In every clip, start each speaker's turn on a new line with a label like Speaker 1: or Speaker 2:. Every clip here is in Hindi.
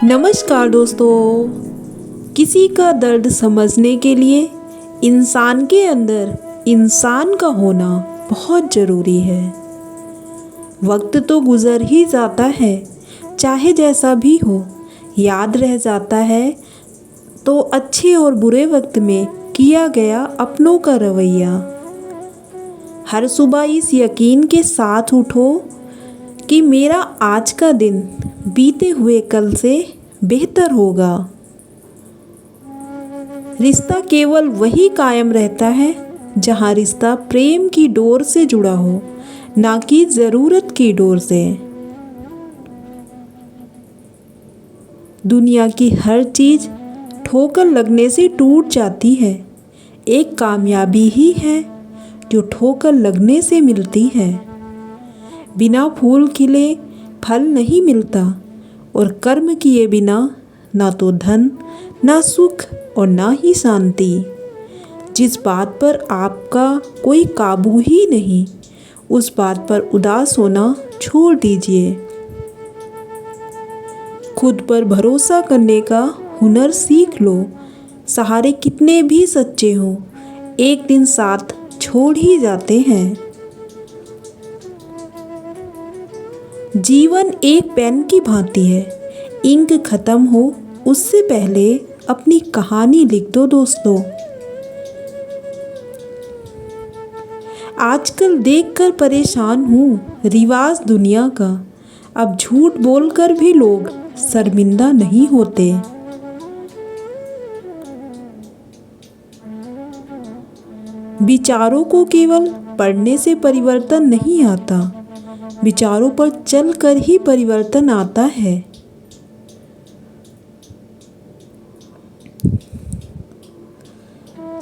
Speaker 1: नमस्कार दोस्तों। किसी का दर्द समझने के लिए इंसान के अंदर इंसान का होना बहुत ज़रूरी है। वक्त तो गुज़र ही जाता है, चाहे जैसा भी हो, याद रह जाता है तो अच्छे और बुरे वक्त में किया गया अपनों का रवैया। हर सुबह इस यकीन के साथ उठो कि मेरा आज का दिन बीते हुए कल से बेहतर होगा। रिश्ता केवल वही कायम रहता है जहाँ रिश्ता प्रेम की डोर से जुड़ा हो, ना कि ज़रूरत की डोर से। दुनिया की हर चीज़ ठोकर लगने से टूट जाती है, एक कामयाबी ही है जो ठोकर लगने से मिलती है। बिना फूल खिले फल नहीं मिलता और कर्म किए बिना ना तो धन, ना सुख और ना ही शांति। जिस बात पर आपका कोई काबू ही नहीं, उस बात पर उदास होना छोड़ दीजिए। खुद पर भरोसा करने का हुनर सीख लो। सहारे कितने भी सच्चे हों, एक दिन साथ छोड़ ही जाते हैं। जीवन एक पेन की भांति है, इंक खत्म हो उससे पहले अपनी कहानी लिख दो दोस्तों। आजकल देखकर परेशान हूँ रिवाज दुनिया का, अब झूठ बोलकर भी लोग शर्मिंदा नहीं होते। विचारों को केवल पढ़ने से परिवर्तन नहीं आता, विचारों पर चलकर ही परिवर्तन आता है।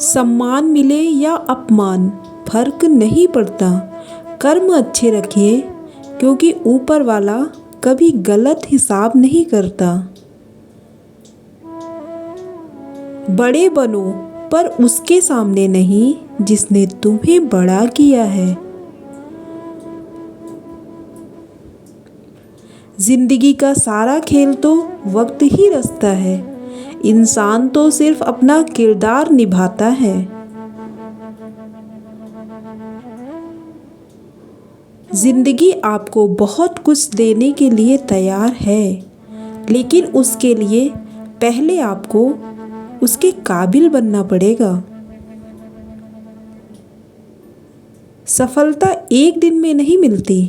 Speaker 1: सम्मान मिले या अपमान फर्क नहीं पड़ता, कर्म अच्छे रखिए क्योंकि ऊपर वाला कभी गलत हिसाब नहीं करता। बड़े बनो पर उसके सामने नहीं जिसने तुम्हें बड़ा किया है। जिंदगी का सारा खेल तो वक्त ही रचता है, इंसान तो सिर्फ अपना किरदार निभाता है। जिंदगी आपको बहुत कुछ देने के लिए तैयार है, लेकिन उसके लिए पहले आपको उसके काबिल बनना पड़ेगा। सफलता एक दिन में नहीं मिलती,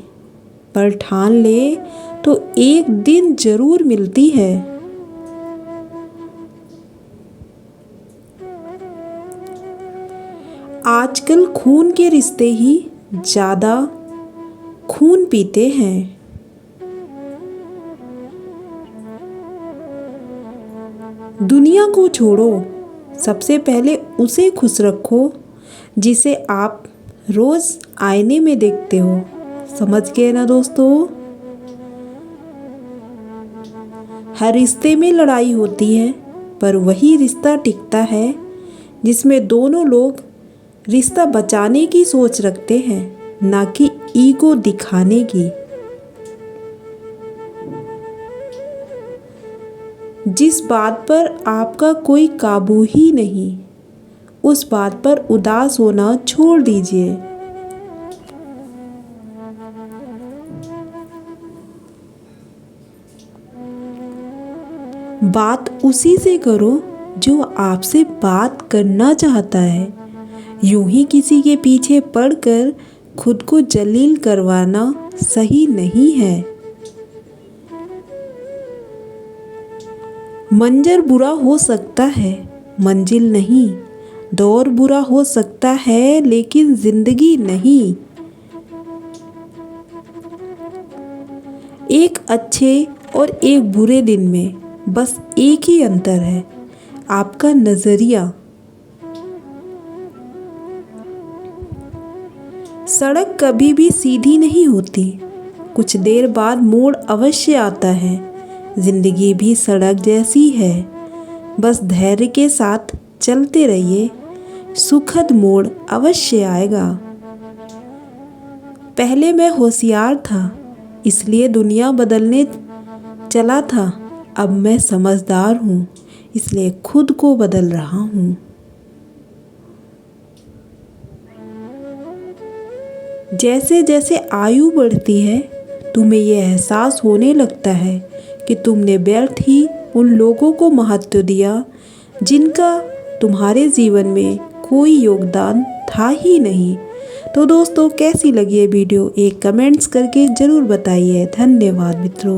Speaker 1: पर ठान ले तो एक दिन जरूर मिलती है। आजकल खून के रिश्ते ही ज़्यादा खून पीते हैं। दुनिया को छोड़ो, सबसे पहले उसे खुश रखो जिसे आप रोज़ आईने में देखते हो। समझ गए ना दोस्तों? हर रिश्ते में लड़ाई होती है, पर वही रिश्ता टिकता है जिसमें दोनों लोग रिश्ता बचाने की सोच रखते हैं, ना कि ईगो दिखाने की। जिस बात पर आपका कोई काबू ही नहीं, उस बात पर उदास होना छोड़ दीजिए। बात उसी से करो जो आपसे बात करना चाहता है। यूं ही किसी के पीछे पड़कर खुद को जलील करवाना सही नहीं है। मंजर बुरा हो सकता है, मंजिल नहीं। दौर बुरा हो सकता है, लेकिन जिंदगी नहीं। एक अच्छे और एक बुरे दिन में बस एक ही अंतर है, आपका नजरिया। सड़क कभी भी सीधी नहीं होती, कुछ देर बाद मोड़ अवश्य आता है। जिंदगी भी सड़क जैसी है, बस धैर्य के साथ चलते रहिए, सुखद मोड़ अवश्य आएगा। पहले मैं होशियार था, इसलिए दुनिया बदलने चला था, अब मैं समझदार हूँ, इसलिए खुद को बदल रहा हूँ। जैसे जैसे आयु बढ़ती है, तुम्हें यह एहसास होने लगता है कि तुमने व्यर्थ ही उन लोगों को महत्व दिया जिनका तुम्हारे जीवन में कोई योगदान था ही नहीं। तो दोस्तों, कैसी लगी ये वीडियो एक कमेंट्स करके ज़रूर बताइए। धन्यवाद मित्रों।